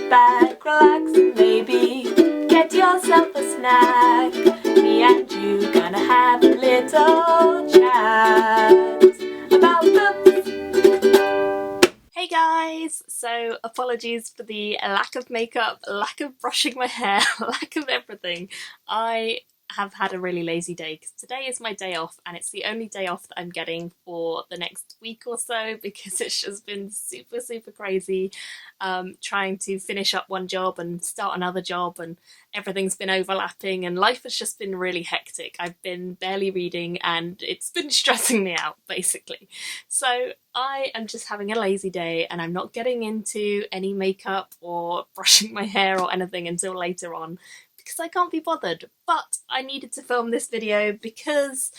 back, relax, and maybe get yourself a snack. Me and you gonna have a little chat about books. Hey guys! So apologies for the lack of makeup, lack of brushing my hair, lack of everything. I have had a really lazy day because today is my day off and it's the only day off that I'm getting for the next week or so because it's just been super crazy trying to finish up one job and start another job, and everything's been overlapping and life has just been really hectic. I've been barely reading and it's been stressing me out basically. So I am just having a lazy day and I'm not getting into any makeup or brushing my hair or anything until later on because I can't be bothered. But I needed to film this video because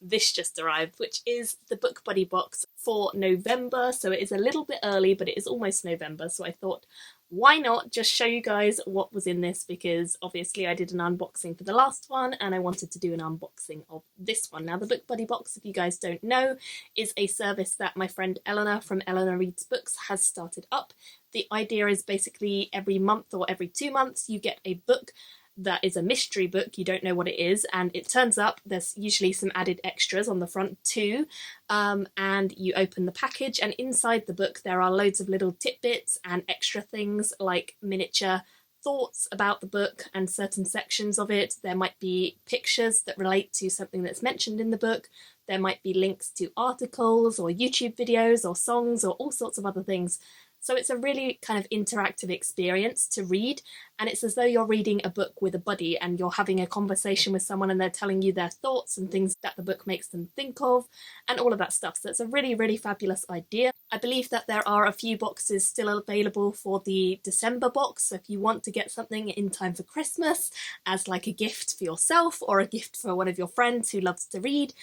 this just arrived, which is the Book Buddy box for November. So it is a little bit early, but it is almost November. So I thought, why not just show you guys what was in this, because obviously I did an unboxing for the last one and I wanted to do an unboxing of this one. Now the Book Buddy box, if you guys don't know, is a service that my friend Eleanor from Eleanor Reads Books has started up. The idea is basically every month or every 2 months you get a book that is a mystery book, you don't know what it is, and it turns up, there's usually some added extras on the front too, and you open the package and inside the book there are loads of little tidbits and extra things like miniature thoughts about the book and certain sections of it. There might be pictures that relate to something that's mentioned in the book. There might be links to articles or YouTube videos or songs or all sorts of other things. So it's a really kind of interactive experience to read, and it's as though you're reading a book with a buddy and you're having a conversation with someone and they're telling you their thoughts and things that the book makes them think of and all of that stuff. So it's a really fabulous idea. I believe that there are a few boxes still available for the December box, so if you want to get something in time for Christmas as like a gift for yourself or a gift for one of your friends who loves to read,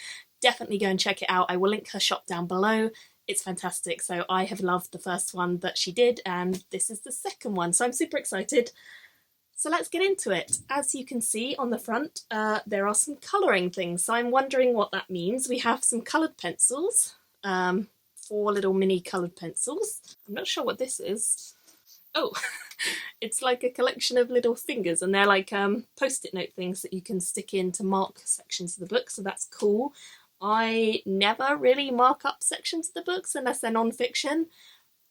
definitely go and check it out. I will link her shop down below. It's fantastic. So I have loved the first one that she did and this is the second one, so I'm super excited. So let's get into it. As you can see on the front there are some colouring things, so I'm wondering what that means. We have some coloured pencils, 4 little mini coloured pencils. I'm not sure what this is. Oh, it's like a collection of little fingers and they're like post-it note things that you can stick in to mark sections of the book, so that's cool. I never really mark up sections of the books unless they're non-fiction,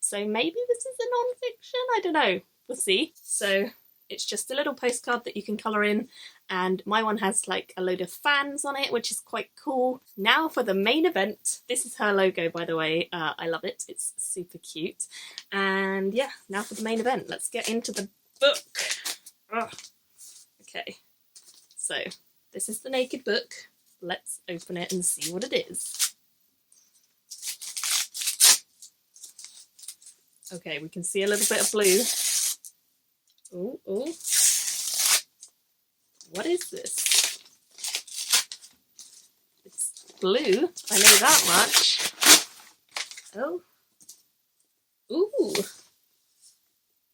so maybe this is a non-fiction, I don't know, we'll see. So it's just a little postcard that you can colour in, and my one has like a load of fans on it, which is quite cool. Now for the main event. This is her logo, by the way. I love it, it's super cute. And yeah, now for the main event. Let's get into the book. Ugh. Okay, so this is the naked book. Let's open it and see what it is. Okay, we can see a little bit of blue. Oh, what is this? It's blue, I know that much. Oh, ooh,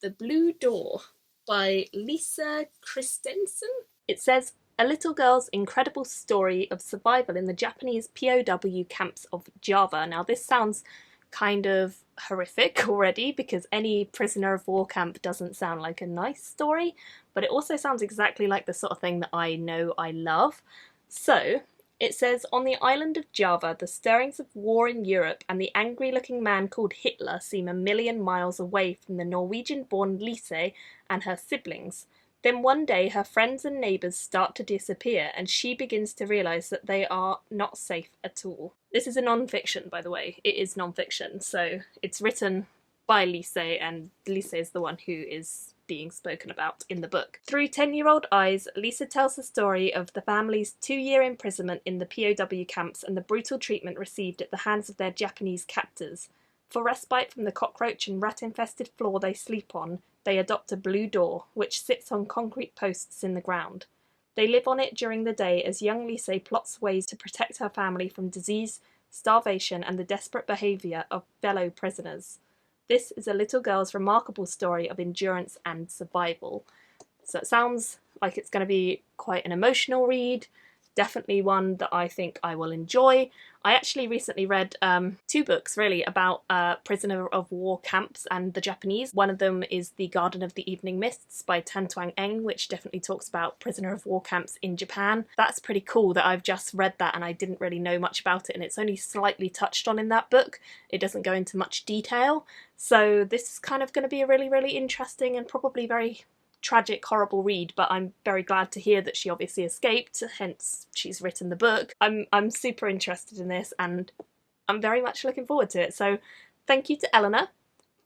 The Blue Door by Lisa Christensen. It says, a little girl's incredible story of survival in the Japanese POW camps of Java. Now this sounds kind of horrific already because any prisoner of war camp doesn't sound like a nice story, but it also sounds exactly like the sort of thing that I know I love. So it says, on the island of Java, the stirrings of war in Europe and the angry-looking man called Hitler seem 1,000,000 miles away from the Norwegian-born Lise and her siblings. Then one day her friends and neighbours start to disappear and she begins to realise that they are not safe at all. This is a non-fiction, by the way. It is non-fiction, so it's written by Lise and Lise is the one who is being spoken about in the book. Through 10-year-old eyes, Lisa tells the story of the family's 2-year imprisonment in the POW camps and the brutal treatment received at the hands of their Japanese captors. For respite from the cockroach and rat-infested floor they sleep on, they adopt a blue door, which sits on concrete posts in the ground. They live on it during the day as young Lise plots ways to protect her family from disease, starvation, and the desperate behaviour of fellow prisoners. This is a little girl's remarkable story of endurance and survival. So it sounds like it's going to be quite an emotional read. Definitely one that I think I will enjoy. I actually recently read 2 books really about prisoner of war camps and the Japanese. One of them is The Garden of the Evening Mists by Tan Twang Eng, which definitely talks about prisoner of war camps in Japan. That's pretty cool that I've just read that and I didn't really know much about it, and it's only slightly touched on in that book. It doesn't go into much detail. So this is kind of going to be a really, really interesting and probably very tragic, horrible read, but I'm very glad to hear that she obviously escaped, hence she's written the book. I'm super interested in this and I'm very much looking forward to it. So thank you to Eleanor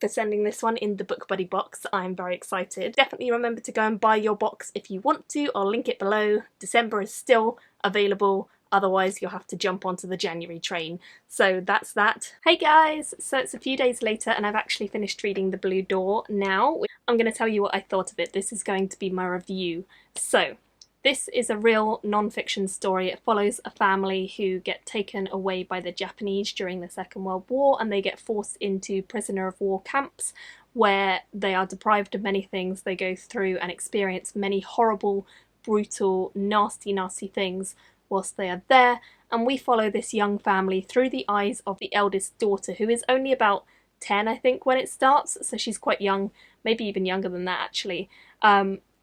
for sending this one in the Book Buddy box. I'm very excited. Definitely remember to go and buy your box if you want to. I'll link it below. December is still available. Otherwise you'll have to jump onto the January train. So that's that. Hey guys! So it's a few days later and I've actually finished reading The Blue Door now. I'm going to tell you what I thought of it. This is going to be my review. So this is a real non-fiction story. It follows a family who get taken away by the Japanese during the Second World War, and they get forced into prisoner of war camps where they are deprived of many things. They go through and experience many horrible, brutal, nasty, nasty things whilst they are there, and we follow this young family through the eyes of the eldest daughter, who is only about 10 I think when it starts, so she's quite young, maybe even younger than that actually.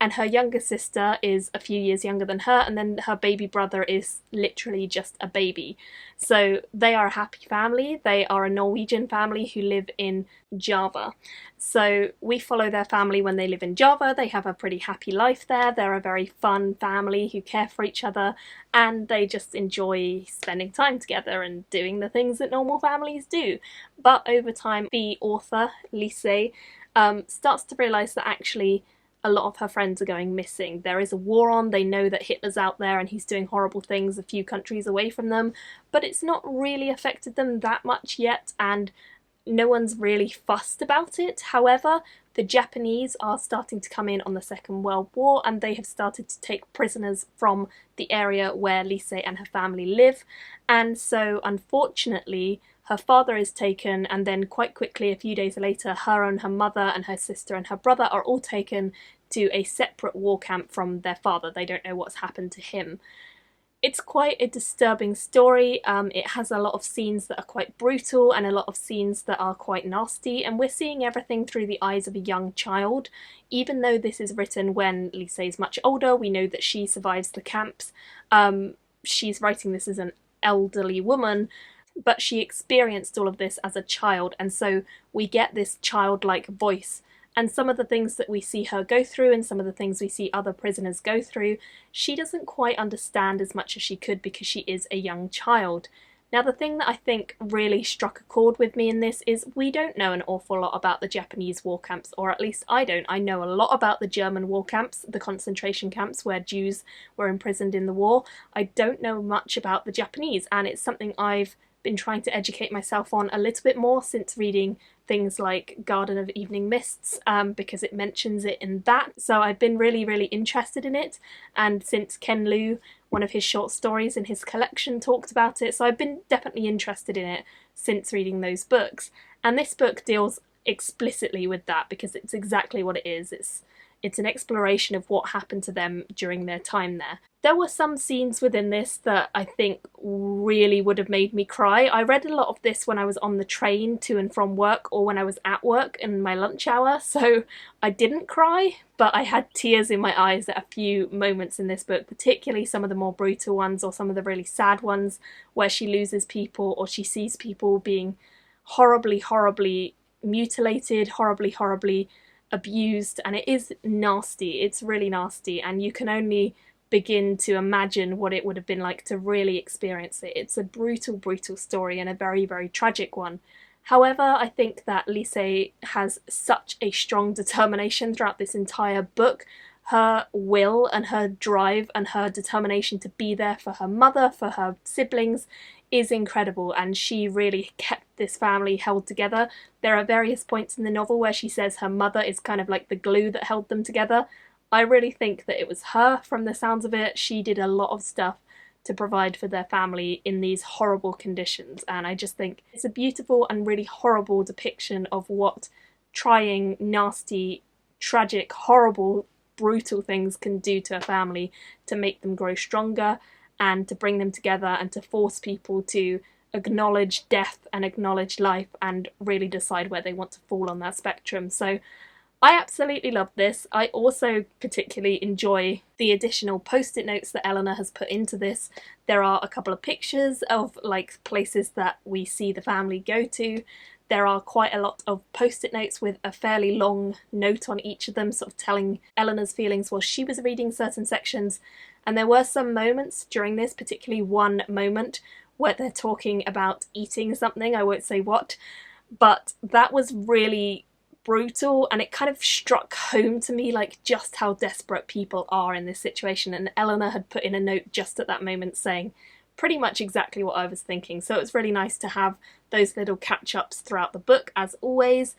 And her younger sister is a few years younger than her, and then her baby brother is literally just a baby. So they are a happy family. They are a Norwegian family who live in Java. So we follow their family when they live in Java. They have a pretty happy life there. They're a very fun family who care for each other, and they just enjoy spending time together and doing the things that normal families do. But over time, the author, Lise, starts to realise that actually a lot of her friends are going missing. There is a war on, they know that Hitler's out there and he's doing horrible things a few countries away from them, but it's not really affected them that much yet, and no one's really fussed about it. However, the Japanese are starting to come in on the Second World War, and they have started to take prisoners from the area where Lise and her family live, and so unfortunately her father is taken, and then quite quickly, a few days later, her and her mother and her sister and her brother are all taken to a separate war camp from their father. They don't know what's happened to him. It's quite a disturbing story. It has a lot of scenes that are quite brutal and a lot of scenes that are quite nasty, and we're seeing everything through the eyes of a young child. Even though this is written when Lise is much older, we know that she survives the camps. She's writing this as an elderly woman, but she experienced all of this as a child, and so we get this childlike voice. And some of the things that we see her go through and some of the things we see other prisoners go through, she doesn't quite understand as much as she could because she is a young child. Now, the thing that I think really struck a chord with me in this is we don't know an awful lot about the Japanese war camps, or at least I don't. I know a lot about the German war camps, the concentration camps where Jews were imprisoned in the war. I don't know much about the Japanese, and it's something I've been trying to educate myself on a little bit more since reading things like Garden of Evening Mists, because it mentions it in that. So I've been really, really interested in it, and since Ken Liu, one of his short stories in his collection, talked about it, so I've been definitely interested in it since reading those books. And this book deals explicitly with that because it's exactly what it is. It's an exploration of what happened to them during their time there. There were some scenes within this that I think really would have made me cry. I read a lot of this when I was on the train to and from work, or when I was at work in my lunch hour, so I didn't cry, but I had tears in my eyes at a few moments in this book, particularly some of the more brutal ones or some of the really sad ones where she loses people or she sees people being horribly, horribly mutilated, horribly, horribly abused, and it is nasty. It's really nasty, and you can only begin to imagine what it would have been like to really experience it. It's a brutal, brutal story and a very, very tragic one. However, I think that Lise has such a strong determination throughout this entire book. Her will and her drive and her determination to be there for her mother, for her siblings, is incredible, and she really kept this family held together. There are various points in the novel where she says her mother is kind of like the glue that held them together. I really think that it was her, from the sounds of it. She did a lot of stuff to provide for their family in these horrible conditions, and I just think it's a beautiful and really horrible depiction of what trying, nasty, tragic, horrible, brutal things can do to a family to make them grow stronger and to bring them together and to force people to acknowledge death and acknowledge life and really decide where they want to fall on that spectrum. So I absolutely love this. I also particularly enjoy the additional post-it notes that Eleanor has put into this. There are a couple of pictures of like places that we see the family go to. There are quite a lot of post-it notes with a fairly long note on each of them, sort of telling Eleanor's feelings while she was reading certain sections. And there were some moments during this, particularly one moment where they're talking about eating something, I won't say what, but that was really brutal, and it kind of struck home to me like just how desperate people are in this situation. And Eleanor had put in a note just at that moment saying pretty much exactly what I was thinking, so it was really nice to have those little catch-ups throughout the book, as always.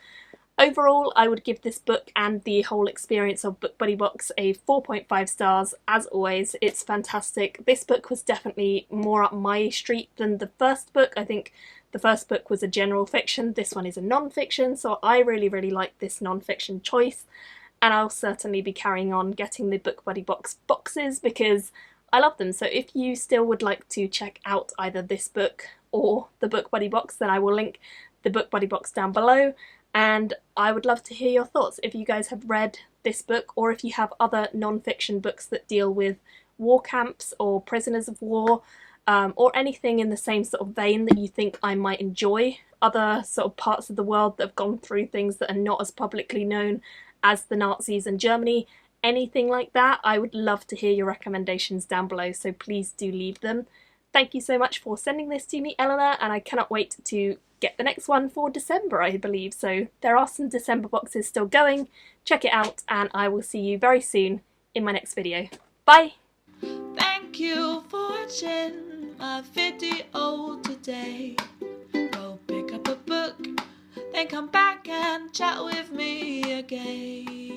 Overall, I would give this book and the whole experience of Book Buddy Box a 4.5 stars. As always, it's fantastic. This book was definitely more up my street than the first book. I think the first book was a general fiction, this one is a non-fiction, so I really like this non-fiction choice, and I'll certainly be carrying on getting the Book Buddy Box boxes because I love them. So if you still would like to check out either this book or the Book Buddy Box, then I will link the Book Buddy Box down below, and I would love to hear your thoughts if you guys have read this book or if you have other non-fiction books that deal with war camps or prisoners of war, or anything in the same sort of vein that you think I might enjoy, other sort of parts of the world that have gone through things that are not as publicly known as the Nazis and Germany, anything like that. I would love to hear your recommendations down below, so please do leave them. Thank you so much for sending this to me, Eleanor, and I cannot wait to get the next one for December, I believe. So there are some December boxes still going. Check it out, and I will see you very soon in my next video. Bye! Thank you for watching my video today. Go pick up a book, then come back and chat with me again.